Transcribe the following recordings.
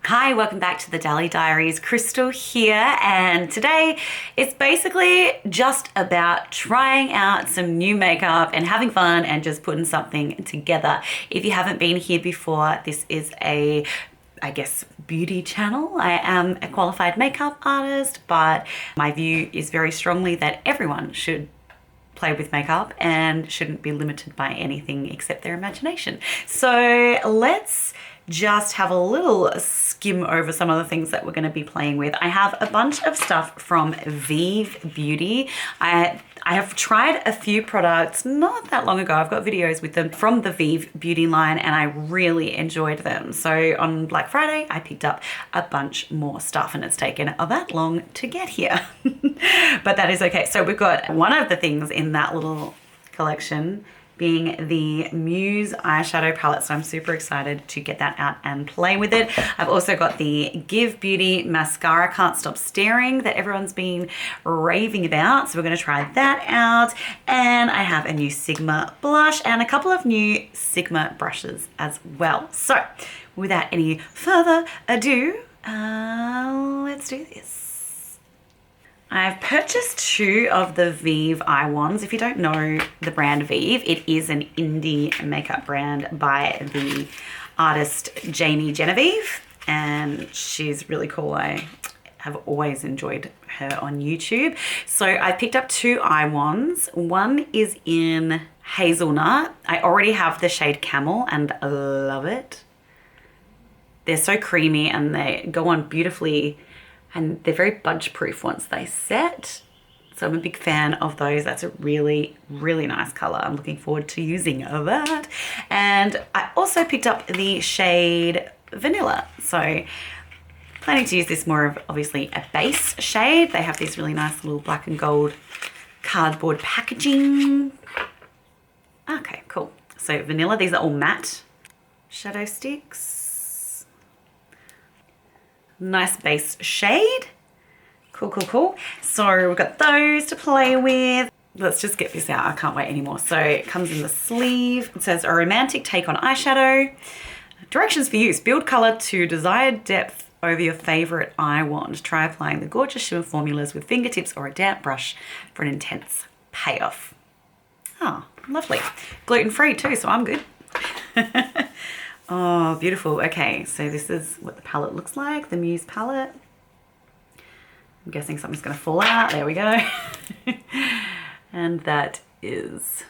Hi, welcome back to the Dally Diaries. Kristel here, and today it's basically just about trying out some new makeup and having fun and just putting something together. If you haven't been here before, this is a beauty channel. I am a qualified makeup artist, but my view is very strongly that everyone should play with makeup and shouldn't be limited by anything except their imagination. So let's just have a little skim over some of the things that we're going to be playing with. I have a bunch of stuff from Vieve Beauty. I have tried a few products not that long ago. I've got videos with them from the Vieve Beauty line and I really enjoyed them. So on Black Friday, I picked up a bunch more stuff and it's taken that long to get here. But that is okay. So we've got one of the things in that little collection being the Muse eyeshadow palette. So I'm super excited to get that out and play with it. I've also got the Gxve Beauty mascara, Can't Stop Staring, that everyone's been raving about. So we're gonna try that out. And I have a new Sigma blush and a couple of new Sigma brushes as well. So without any further ado, let's do this. I've purchased two of the Vieve eye wands. If you don't know the brand Vieve, it is an indie makeup brand by the artist Gxve, and she's really cool. I have always enjoyed her on YouTube. So I picked up two eye wands. One is in hazelnut. I already have the shade Camel and I love it. They're so creamy and they go on beautifully. And they're very budge proof once they set. So I'm a big fan of those. That's a really, really nice color. I'm looking forward to using that. And I also picked up the shade Vanilla. So planning to use this more of obviously a base shade. They have these really nice little black and gold cardboard packaging. Okay, cool. So Vanilla, these are all matte shadow sticks. Nice base shade. Cool, cool, cool. So we've got those to play with. Let's just get this out. I can't wait anymore. So it comes in the sleeve. It says a romantic take on eyeshadow. Directions for use. Build color to desired depth over your favorite eye wand. Try applying the gorgeous shimmer formulas with fingertips or a damp brush for an intense payoff. Oh, lovely. Gluten-free too, so I'm good. Oh, beautiful. Okay, so this is what the palette looks like, the Muse palette. I'm guessing something's going to fall out. There we go. And that is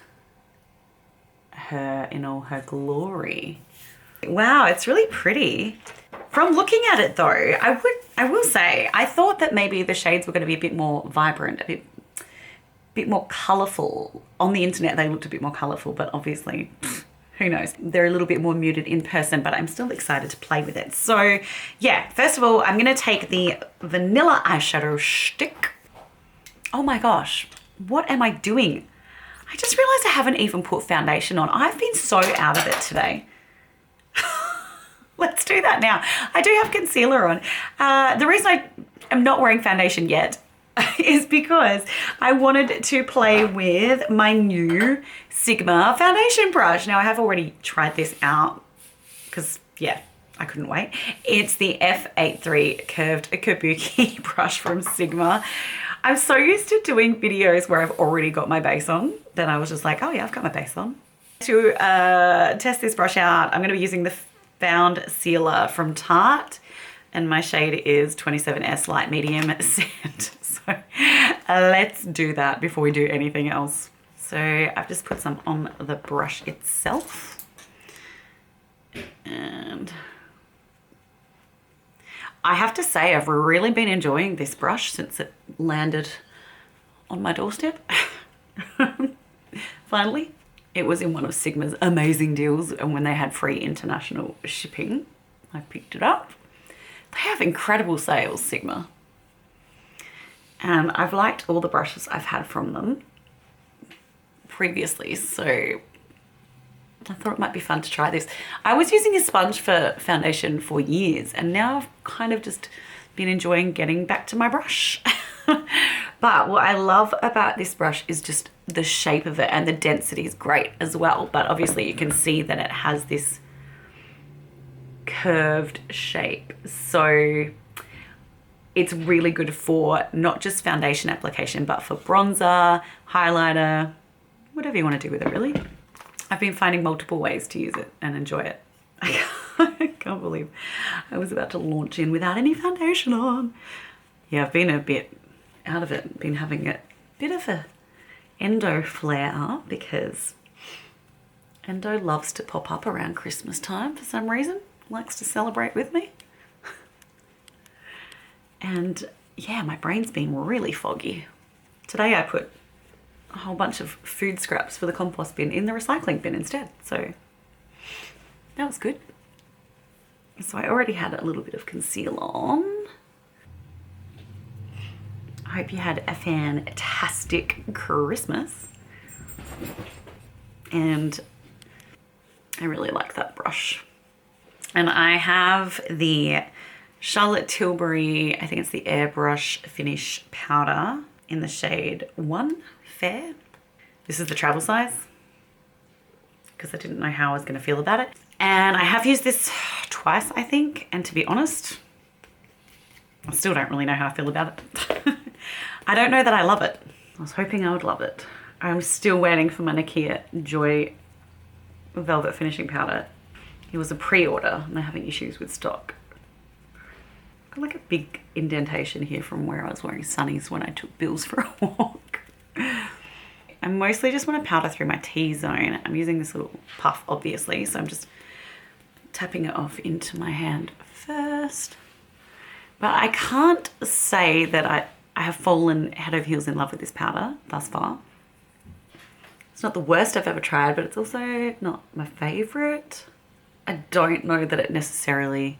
her in all her glory. Wow, it's really pretty. From looking at it though, I will say, I thought that maybe the shades were going to be a bit more vibrant, a bit more colorful. On the internet, they looked a bit more colorful, but obviously, who knows? They're a little bit more muted in person, but I'm still excited to play with it. So yeah, first of all, I'm gonna take the Vanilla eyeshadow stick. Oh my gosh, what am I doing? I just realized I haven't even put foundation on. I've been so out of it today. Let's do that now. I do have concealer on. The reason I am not wearing foundation yet is because I wanted to play with my new Sigma foundation brush. Now I have already tried this out because yeah, I couldn't wait. It's the F83 curved kabuki brush from Sigma. I'm so used to doing videos where I've already got my base on that I was just like, oh yeah, I've got my base on. To test this brush out, I'm going to be using the Found Sealer from Tarte. And my shade is 27S Light Medium Sand. So let's do that before we do anything else. So I've just put some on the brush itself. And I have to say, I've really been enjoying this brush since it landed on my doorstep. Finally, it was in one of Sigma's amazing deals. And when they had free international shipping, I picked it up. They have incredible sales, Sigma. And I've liked all the brushes I've had from them previously, so I thought it might be fun to try this. I was using a sponge for foundation for years, and now I've kind of just been enjoying getting back to my brush. But what I love about this brush is just the shape of it, and the density is great as well. But obviously you can see that it has this curved shape. So it's really good for not just foundation application, but for bronzer, highlighter, whatever you want to do with it, really. I've been finding multiple ways to use it and enjoy it. I can't believe I was about to launch in without any foundation on. Yeah, I've been a bit out of it. Been having a bit of a endo flare up because endo loves to pop up around Christmas time for some reason. Likes to celebrate with me. And yeah, my brain's been really foggy. Today I put a whole bunch of food scraps for the compost bin in the recycling bin instead. So that was good. So I already had a little bit of concealer on. I hope you had a fantastic Christmas. And I really like that brush. And I have the Charlotte Tilbury, I think it's the Airbrush Finish Powder in the shade 1 Fair. This is the travel size because I didn't know how I was going to feel about it. And I have used this twice, I think. And to be honest, I still don't really know how I feel about it. I don't know that I love it. I was hoping I would love it. I'm still waiting for my Nakia Joy Velvet Finishing Powder. It was a pre-order and I'm having issues with stock. Got like a big indentation here from where I was wearing sunnies when I took Bills for a walk. I mostly just want to powder through my T-zone. I'm using this little puff, obviously, so I'm just tapping it off into my hand first. But I can't say that I have fallen head over heels in love with this powder thus far. It's not the worst I've ever tried, but it's also not my favorite. I don't know that it necessarily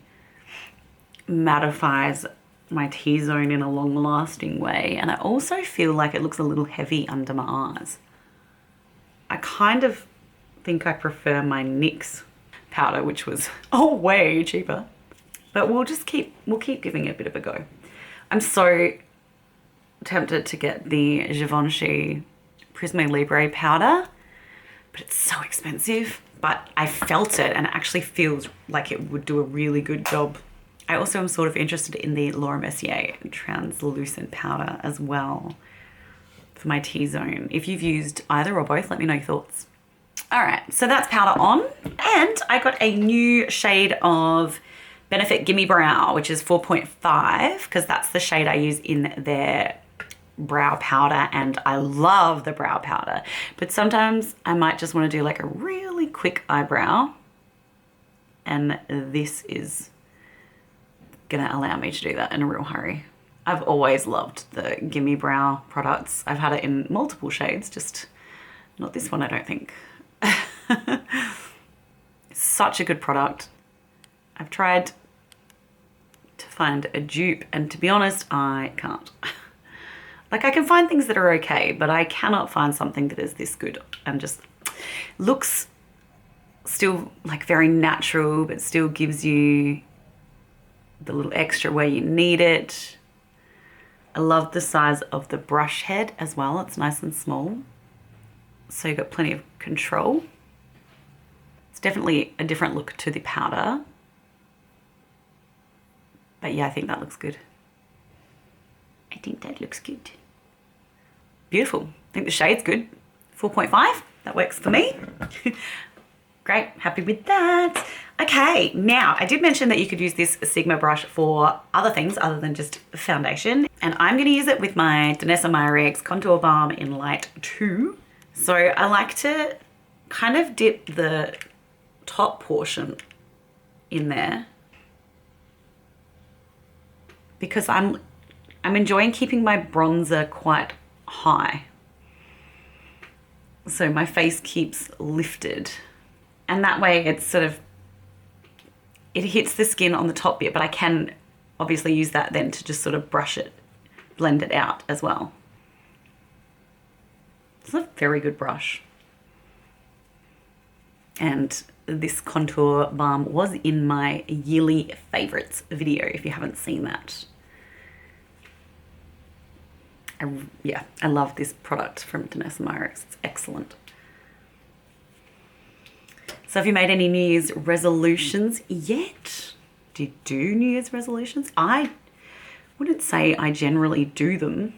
mattifies my T-zone in a long-lasting way. And I also feel like it looks a little heavy under my eyes. I kind of think I prefer my NYX powder, which was way cheaper. But we'll keep giving it a bit of a go. I'm so tempted to get the Givenchy Prisme Libre powder, but it's so expensive. But I felt it and it actually feels like it would do a really good job. I also am sort of interested in the Laura Mercier translucent powder as well for my T-zone. If you've used either or both, let me know your thoughts. All right, so that's powder on. And I got a new shade of Benefit Gimme Brow, which is 4.5, because that's the shade I use in their brow powder, and I love the brow powder. But sometimes I might just want to do like a really quick eyebrow, and this is gonna allow me to do that in a real hurry. I've always loved the Gimme Brow products. I've had it in multiple shades, just not this one, I don't think. It's such a good product. I've tried to find a dupe, and to be honest, I can't. Like, I can find things that are okay, but I cannot find something that is this good and just looks still like very natural, but still gives you the little extra where you need it. I love the size of the brush head as well. It's nice and small, so you've got plenty of control. It's definitely a different look to the powder, but yeah, I think that looks good. I think that looks good. Beautiful. I think the shade's good. 4.5, that works for me. Great, happy with that. Okay, now I did mention that you could use this Sigma brush for other things other than just foundation. And I'm gonna use it with my Danessa Myricks Contour Balm in Light 2. So I like to kind of dip the top portion in there because I'm enjoying keeping my bronzer quite high. So my face keeps lifted. And that way it's sort of, it hits the skin on the top bit, but I can obviously use that then to just sort of brush it, blend it out as well. It's a very good brush. And this contour balm was in my yearly favorites video if you haven't seen that. Yeah, I love this product from Danessa Myricks. It's excellent. So have you made any New Year's resolutions yet? Do you do New Year's resolutions? I wouldn't say I generally do them,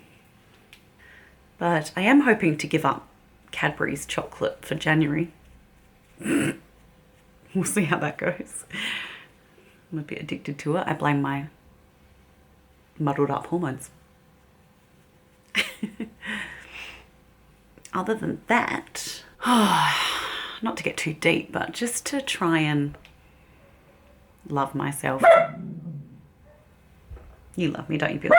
but I am hoping to give up Cadbury's chocolate for January. We'll see how that goes. I'm a bit addicted to it. I blame my muddled up hormones. Other than that, not to get too deep, but just to try and love myself. You love me, don't you, Bills?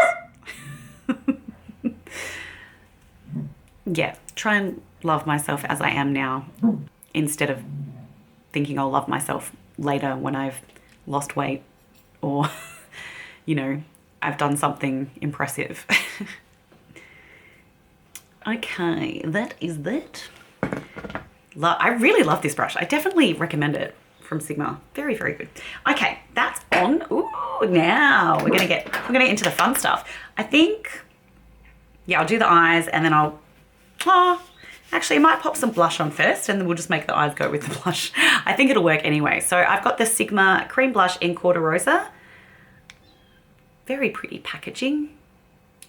Yeah, try and love myself as I am now, instead of thinking I'll love myself later when I've lost weight or, you know, I've done something impressive. Okay, that is that. I really love this brush. I definitely recommend it from Sigma. Very, very good. Okay, that's on. Ooh, now we're gonna get into the fun stuff. I think, yeah, I'll do the eyes and then actually I might pop some blush on first and then we'll just make the eyes go with the blush. I think it'll work anyway. So I've got the Sigma Cream Blush in Quarter Rosa. Very pretty packaging.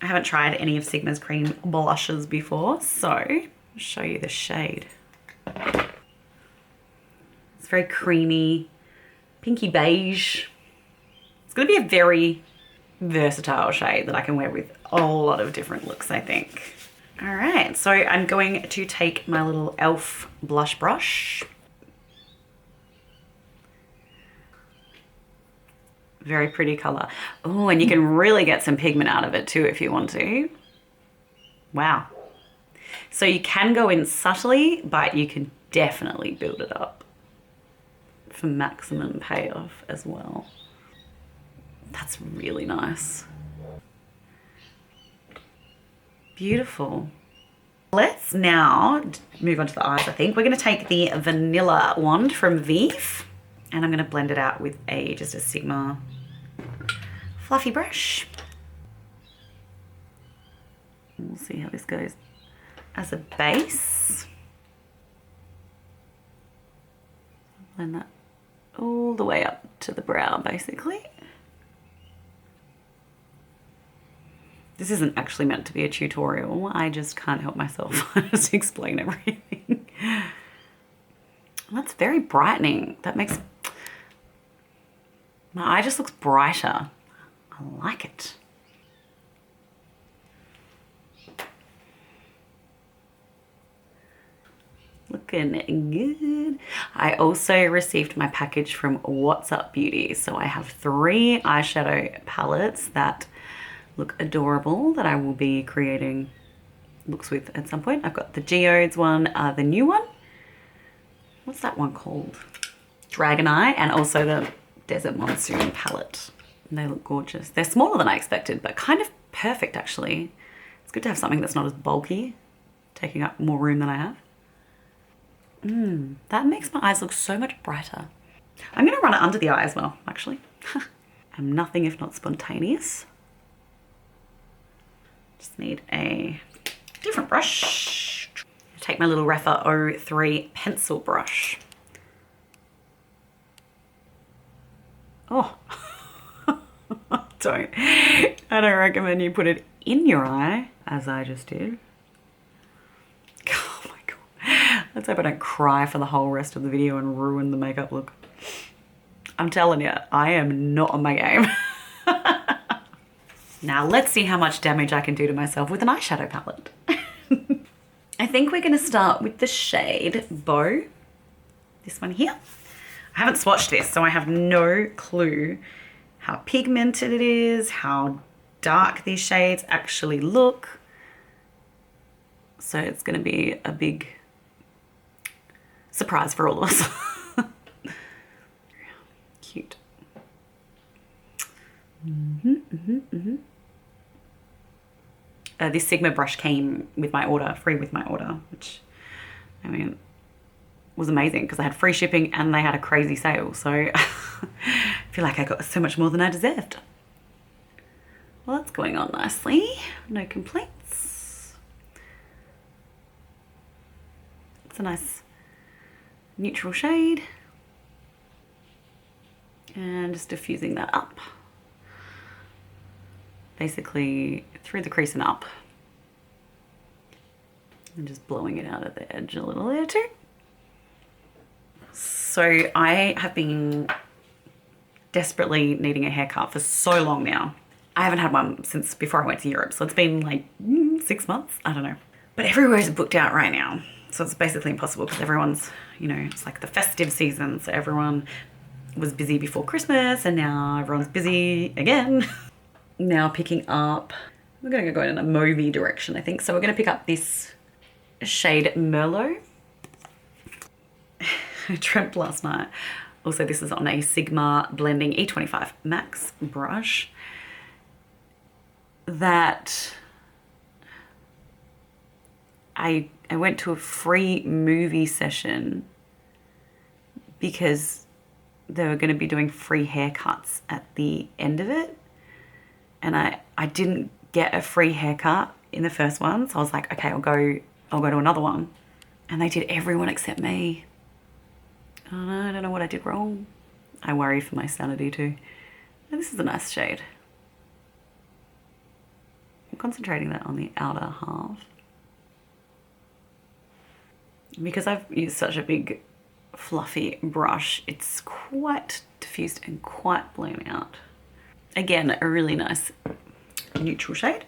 I haven't tried any of Sigma's cream blushes before, so I'll show you the shade. It's very creamy, pinky beige. It's going to be a very versatile shade that I can wear with a lot of different looks, I think. All right, so I'm going to take my little e.l.f. blush brush. Very pretty color. Oh, and you can really get some pigment out of it too if you want to. Wow. So you can go in subtly, but you can definitely build it up for maximum payoff as well. That's really nice. Beautiful. Let's now move on to the eyes, I think. We're going to take the Vanilla wand from Vieve, and I'm going to blend it out with just a Sigma fluffy brush. We'll see how this goes as a base. Blend that all the way up to the brow, basically. This isn't actually meant to be a tutorial. I just can't help myself. I just explain everything. That's very brightening. That makes my eye just looks brighter. I like it. Looking good. I also received my package from What's Up Beauty. So I have 3 eyeshadow palettes that look adorable that I will be creating looks with at some point. I've got the Geodes one, the new one. What's that one called? Dragon Eye, and also the Desert Monsoon palette. And they look gorgeous. They're smaller than I expected, but kind of perfect actually. It's good to have something that's not as bulky, taking up more room than I have. That makes my eyes look so much brighter. I'm gonna run it under the eye as well, actually. I'm nothing if not spontaneous. Just need a different brush. Take my little Rapha 03 pencil brush. Oh, I don't recommend you put it in your eye, as I just did. Oh my God. Let's hope I don't cry for the whole rest of the video and ruin the makeup look. I'm telling you, I am not on my game. Now let's see how much damage I can do to myself with an eyeshadow palette. I think we're gonna start with the shade Beau. This one here. I haven't swatched this, so I have no clue how pigmented it is, how dark these shades actually look. So it's gonna be a big surprise for all of us. Cute. This Sigma brush came with my order, free with my order, which, I mean, was amazing because I had free shipping and they had a crazy sale. So I feel like I got so much more than I deserved. Well, that's going on nicely. No complaints. It's a nice neutral shade. And just diffusing that up. Basically through the crease and up. And just blowing it out at the edge a little there too. So I have been desperately needing a haircut for so long now. I haven't had one since before I went to Europe. So it's been like 6 months, I don't know. But everywhere's booked out right now. So it's basically impossible because everyone's, you know, it's like the festive season. So everyone was busy before Christmas and now everyone's busy again. Now picking up, we're going to go in a mauvey direction, I think. So we're going to pick up this shade Merlot. I dreamt last night. Also, this is on a Sigma Blending E25 Max brush that I went to a free movie session because they were going to be doing free haircuts at the end of it. And I didn't get a free haircut in the first one. So I was like, okay, I'll go to another one. And they did everyone except me. I don't know what I did wrong. I worry for my sanity too. And this is a nice shade. I'm concentrating that on the outer half. Because I've used such a big fluffy brush, it's quite diffused and quite blown out. Again, a really nice neutral shade.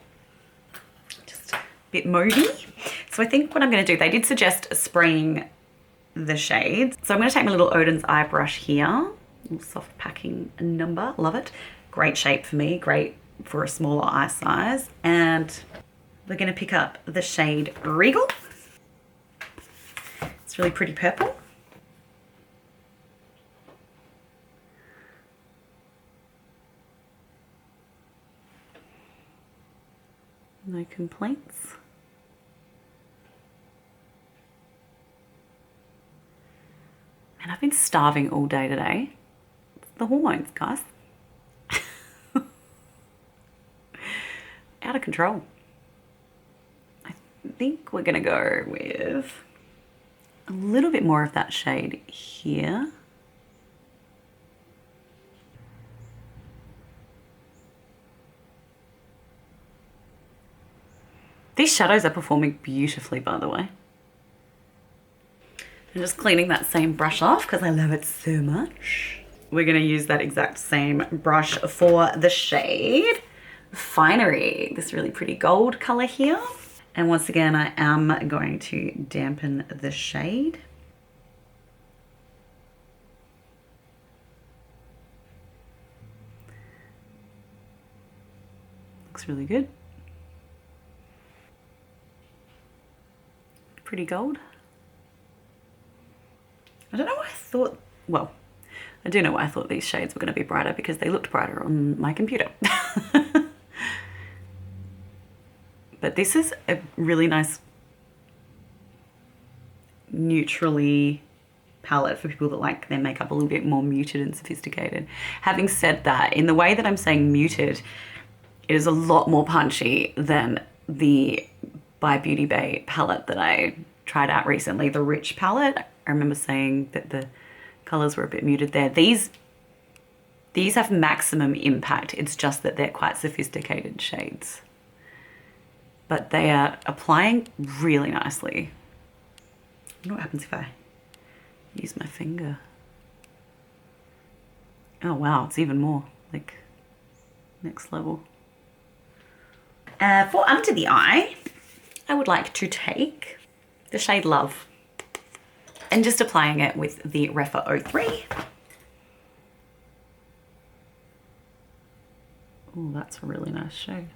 Just a bit mauvey. So I think what I'm going to do, they did suggest spraying the shades. So I'm going to take my little Odin's eye brush here. Soft packing number, love it. Great shape for me, great for a smaller eye size. And we're going to pick up the shade Regal. It's really pretty purple. No complaints. And I've been starving all day today. It's the hormones, guys. Out of control. I think we're gonna go with a little bit more of that shade here. These shadows are performing beautifully, by the way. I'm just cleaning that same brush off because I love it so much. We're gonna use that exact same brush for the shade Finery, this really pretty gold color here. And once again, I am going to dampen the shade. Looks really good. Pretty gold. I don't know why I thought, well, I do know why I thought these shades were going to be brighter because they looked brighter on my computer. But this is a really nice neutrally palette for people that like their makeup a little bit more muted and sophisticated. Having said that, in the way that I'm saying muted, it is a lot more punchy than the by Beauty Bay palette that I tried out recently, the Rich palette. I remember saying that the colors were a bit muted there. These have maximum impact. It's just that they're quite sophisticated shades. But they are applying really nicely. I wonder what happens if I use my finger. Oh wow, it's even more, like next level. For under the eye, I would like to take the shade Love and just applying it with the Refa 03. Oh, that's a really nice shade.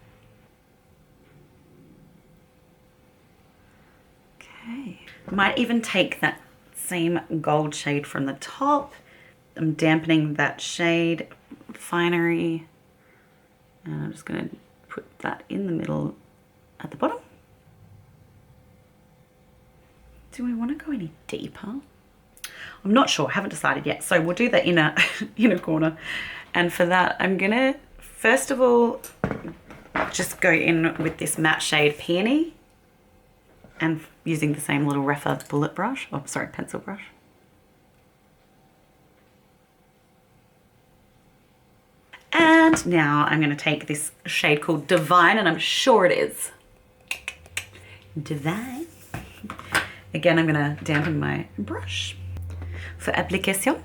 Okay, might even take that same gold shade from the top. I'm dampening that shade, Finery, and I'm just gonna put that in the middle at the bottom. Do I want to go any deeper? I'm not sure, haven't decided yet. So we'll do the inner corner. And for that, I'm gonna, first of all, just go in with this matte shade Peony and using the same little Refa bullet brush, oh sorry, pencil brush. And now I'm going to take this shade called Divine, and I'm sure it is Divine. Again, I'm going to dampen my brush for application.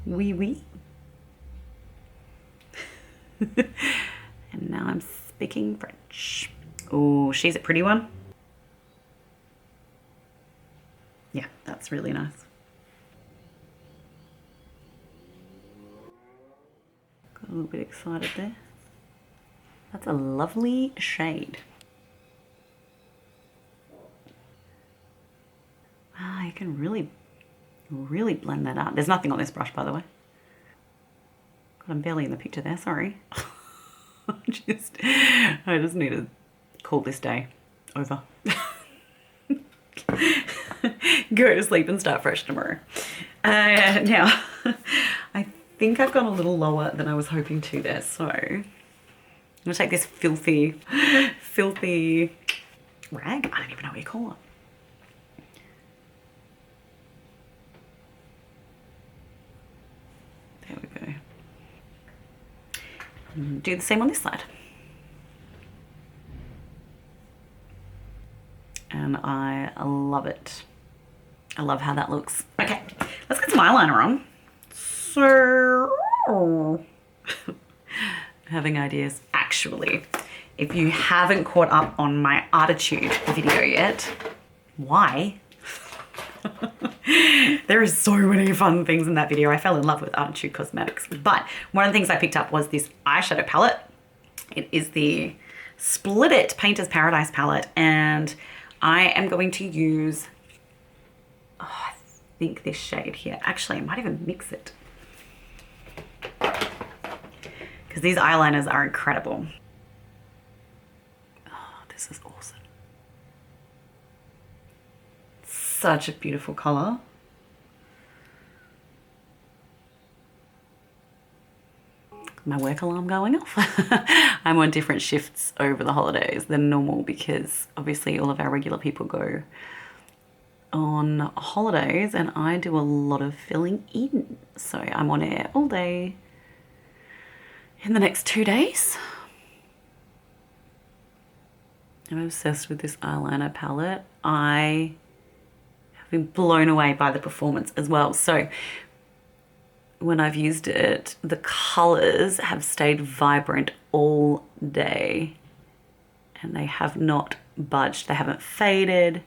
Oui, oui. And now I'm speaking French. Oh, she's a pretty one. Yeah, that's really nice. Got a little bit excited there. That's a lovely shade. Ah, you can really blend that out. There's nothing on this brush, by the way. God, I'm barely in the picture there, sorry. I just need to call this day over. Go to sleep and start fresh tomorrow. Now, I think I've gone a little lower than I was hoping to there, so I'm gonna take this filthy rag. I don't even know what you call it. There we go. And do the same on this side. And I love it. I love how that looks. Okay, let's get some eyeliner on. So, having ideas. Actually, if you haven't caught up on my Arttitude video yet, why? There are so many fun things in that video. I fell in love with Arttitude Cosmetics. But one of the things I picked up was this eyeshadow palette. It is the Split It Painter's Paradise palette, and I am going to use, I think this shade here. Actually, I might even mix it, because these eyeliners are incredible. Oh, this is awesome. Such a beautiful color. My work alarm going off. I'm on different shifts over the holidays than normal because obviously all of our regular people go on holidays and I do a lot of filling in. So I'm on air all day in the next 2 days. I'm obsessed with this eyeliner palette. I have been blown away by the performance as well. So when I've used it, the colors have stayed vibrant all day and they have not budged. They haven't faded.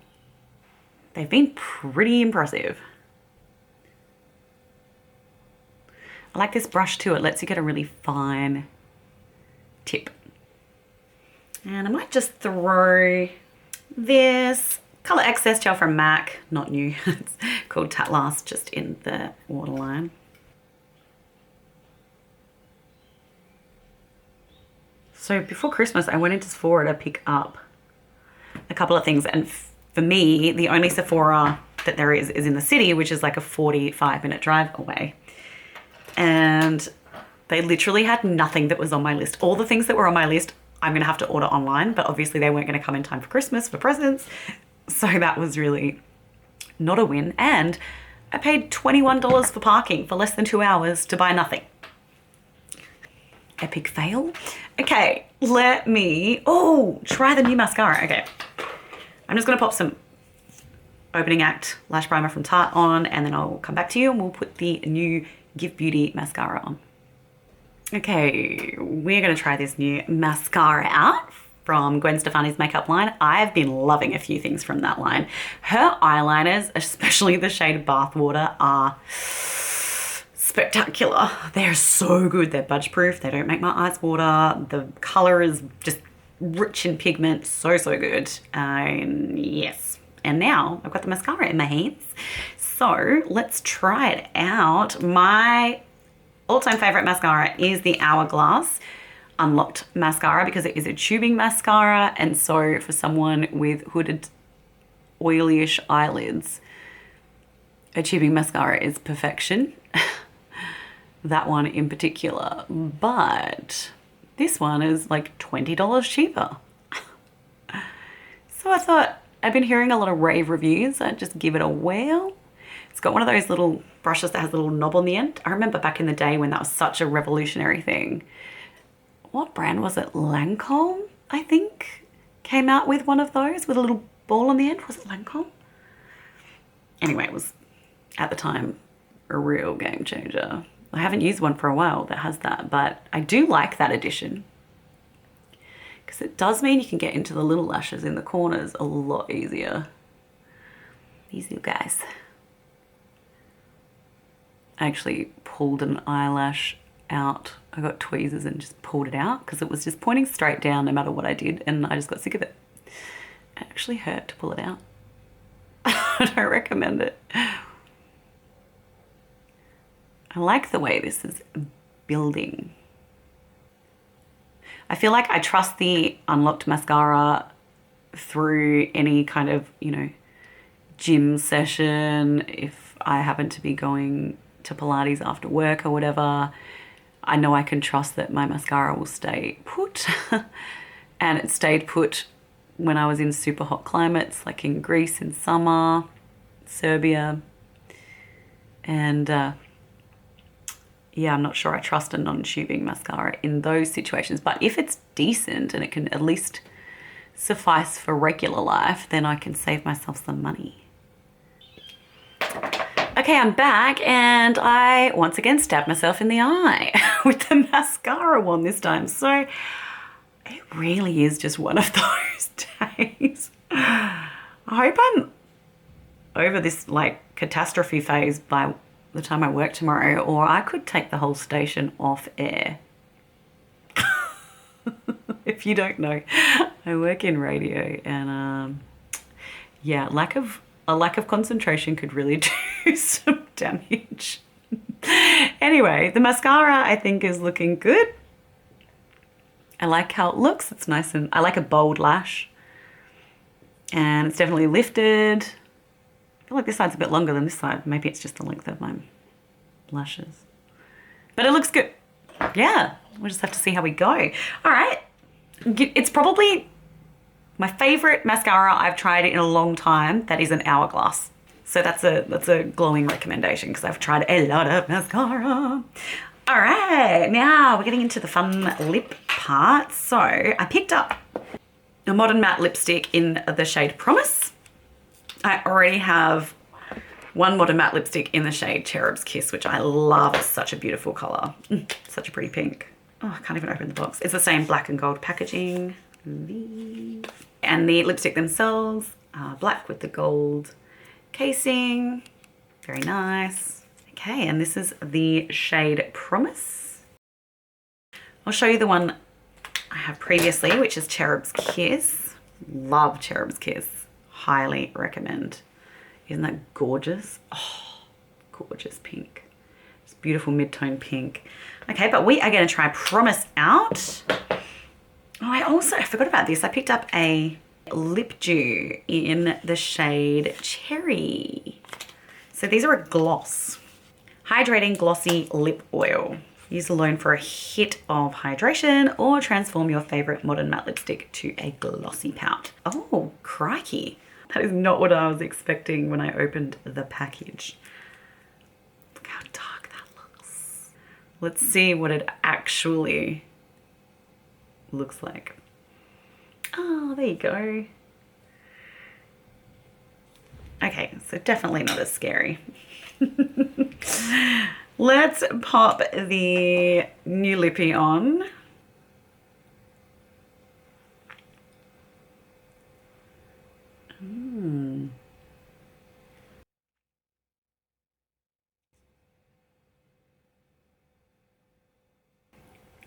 They've been pretty impressive. I like this brush too. It lets you get a really fine tip. And I might just throw this Color Excess gel from MAC, not new. It's called Tat Last, just in the waterline. So before Christmas, I went into Sephora to pick up a couple of things. And for me, the only Sephora that there is in the city, which is like a 45-minute drive away. And they literally had nothing that was on my list. All the things that were on my list, I'm going to have to order online, but obviously they weren't going to come in time for Christmas for presents. So that was really not a win. And I paid $21 for parking for less than 2 hours to buy nothing. Epic fail. Okay, let me, try the new mascara. Okay, I'm just gonna pop some Opening Act Lash Primer from Tarte on, and then I'll come back to you and we'll put the new Vieve Beauty mascara on. Okay, we're gonna try this new mascara out from Gwen Stefani's makeup line. I've been loving a few things from that line. Her eyeliners, especially the shade Bathwater, are spectacular. They're so good. They're budge proof. They don't make my eyes water. The color is just rich in pigment. So good. Yes. And now I've got the mascara in my hands. So let's try it out. My all-time favorite mascara is the Hourglass Unlocked Mascara because it is a tubing mascara. And so for someone with hooded, oilyish eyelids, a tubing mascara is perfection. That one in particular, but this one is like $20 cheaper. So I thought, I've been hearing a lot of rave reviews. I'd just give it a whirl. It's got one of those little brushes that has a little knob on the end. I remember back in the day when that was such a revolutionary thing. What brand was it? Lancome, I think, came out with one of those with a little ball on the end. Was it Lancome? Anyway, it was, at the time, a real game changer. I haven't used one for a while that has that, but I do like that addition because it does mean you can get into the little lashes in the corners a lot easier. These little guys. I actually pulled an eyelash out. I got tweezers and just pulled it out because it was just pointing straight down no matter what I did, and I just got sick of it. It actually hurt to pull it out. I don't recommend it. I like the way this is building. I feel like I trust the Unlocked Mascara through any kind of, you know, gym session. If I happen to be going to Pilates after work or whatever, I know I can trust that my mascara will stay put. And it stayed put when I was in super hot climates, like in Greece in summer, Serbia. And yeah, I'm not sure I trust a non-tubing mascara in those situations. But if it's decent and it can at least suffice for regular life, then I can save myself some money. Okay, I'm back and I once again stabbed myself in the eye with the mascara one this time. So it really is just one of those days. I hope I'm over this like catastrophe phase by the time I work tomorrow, or I could take the whole station off air. If you don't know, I work in radio and yeah, a lack of concentration could really do some damage. Anyway, the mascara I think is looking good. I like how it looks. It's nice, and I like a bold lash. And it's definitely lifted. I feel like this side's a bit longer than this side. Maybe it's just the length of my lashes. But it looks good. Yeah, we'll just have to see how we go. All right. It's probably my favorite mascara I've tried in a long time. That is an Hourglass. So that's a glowing recommendation because I've tried a lot of mascara. All right, now we're getting into the fun lip part. So I picked up a Modern Matte lipstick in the shade Promise. I already have one Modern Matte lipstick in the shade Cherub's Kiss, which I love. It's such a beautiful color. Such a pretty pink. Oh, I can't even open the box. It's the same black and gold packaging. And the lipstick themselves are black with the gold casing. Very nice. Okay, and this is the shade Promise. I'll show you the one I have previously, which is Cherub's Kiss. Love Cherub's Kiss. Highly recommend. Isn't that gorgeous? Oh, gorgeous pink. It's beautiful mid-tone pink. Okay, but we are going to try Promise out. Oh, I forgot about this. I picked up a lip dew in the shade Cherry. So these are a gloss. Hydrating glossy lip oil. Use alone for a hit of hydration or transform your favorite Modern Matte lipstick to a glossy pout. Oh, crikey. That is not what I was expecting when I opened the package. Look how dark that looks. Let's see what it actually looks like. Oh, there you go. Okay, so definitely not as scary. Let's pop the new lippy on.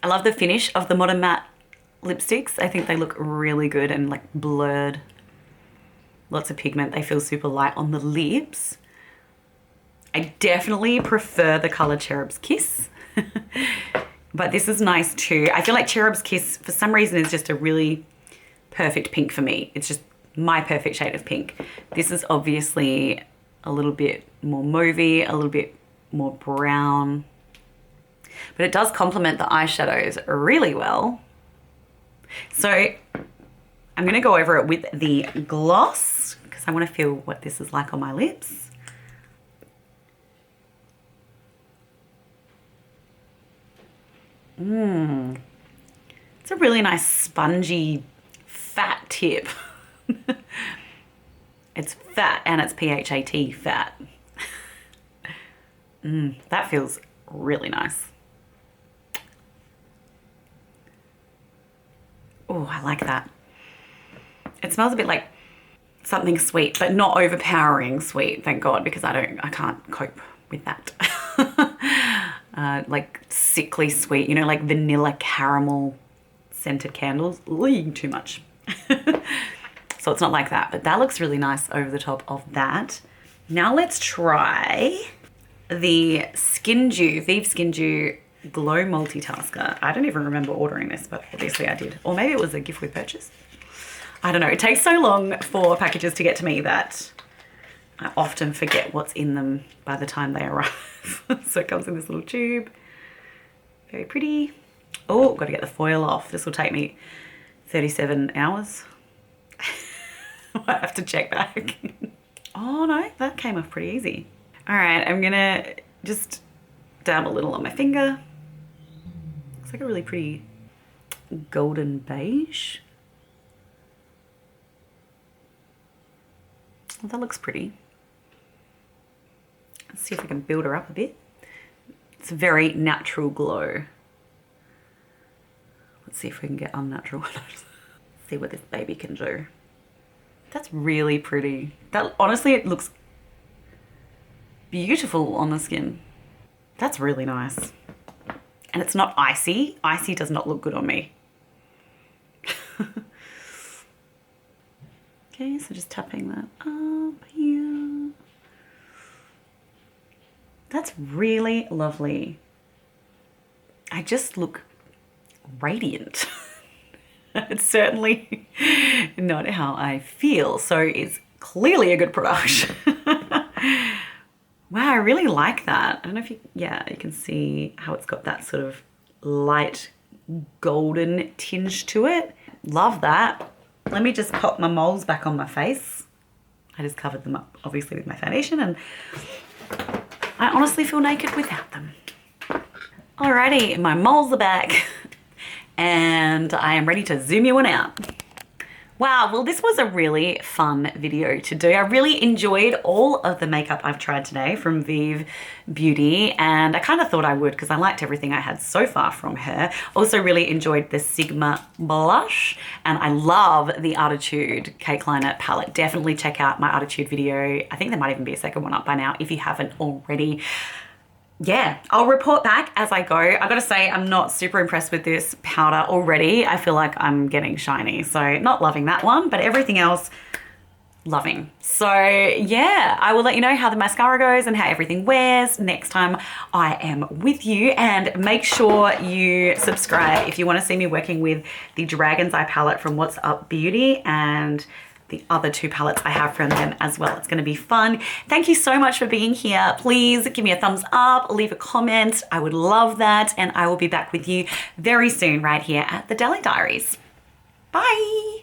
I love the finish of the Modern Matte lipsticks. I think they look really good and like blurred. Lots of pigment. They feel super light on the lips. I definitely prefer the color Cherub's Kiss. But this is nice too. I feel like Cherub's Kiss, for some reason, is just a really perfect pink for me. It's just my perfect shade of pink. This is obviously a little bit more mauvey, a little bit more brown. But it does complement the eyeshadows really well. So I'm going to go over it with the gloss because I want to feel what this is like on my lips. It's a really nice spongy fat tip. It's fat and it's PHAT fat. That feels really nice. Oh, I like that. It smells a bit like something sweet, but not overpowering sweet, thank God, because I can't cope with that. Like sickly sweet, you know, like vanilla caramel scented candles. Ooh, too much. So it's not like that, but that looks really nice over the top of that. Now let's try the Vieve Skin Dew Glow Multitasker. I don't even remember ordering this, but obviously I did. Or maybe it was a gift with purchase. I don't know. It takes so long for packages to get to me that I often forget what's in them by the time they arrive. So it comes in this little tube. Very pretty. Oh, got to get the foil off. This will take me 37 hours. I have to check back. Oh no, that came off pretty easy. All right, I'm gonna just dab a little on my finger. Looks like a really pretty golden beige. Well, that looks pretty. Let's see if I can build her up a bit. It's a very natural glow. Let's see if we can get unnatural. See what this baby can do. That's really pretty. That honestly, it looks beautiful on the skin. That's really nice. And it's not icy. Icy does not look good on me. Okay, so just tapping that up here. That's really lovely. I just look radiant. It's certainly not how I feel, so it's clearly a good product. Wow, I really like that. I don't know if you can see how it's got that sort of light golden tinge to it. Love that. Let me just pop my moles back on my face. I just covered them up, obviously, with my foundation, and I honestly feel naked without them. Alrighty, my moles are back. And I am ready to zoom you one out. Wow, well this was a really fun video to do. I really enjoyed all of the makeup I've tried today from Vieve Beauty, and I kind of thought I would because I liked everything I had so far from her. Also really enjoyed the Sigma blush, and I love the Arttitude Cake Liner palette. Definitely check out my Arttitude video. I think there might even be a second one up by now if you haven't already. Yeah, I'll report back as I go. I gotta say, I'm not super impressed with this powder already. I feel like I'm getting shiny, so not loving that one, but everything else, loving. So yeah, I will let you know how the mascara goes and how everything wears next time I am with you, and make sure you subscribe if you wanna see me working with the Dragon's Eye palette from What's Up Beauty and the other two palettes I have from them as well. It's gonna be fun. Thank you so much for being here. Please give me a thumbs up, leave a comment. I would love that. And I will be back with you very soon right here at the Dally Diaries. Bye.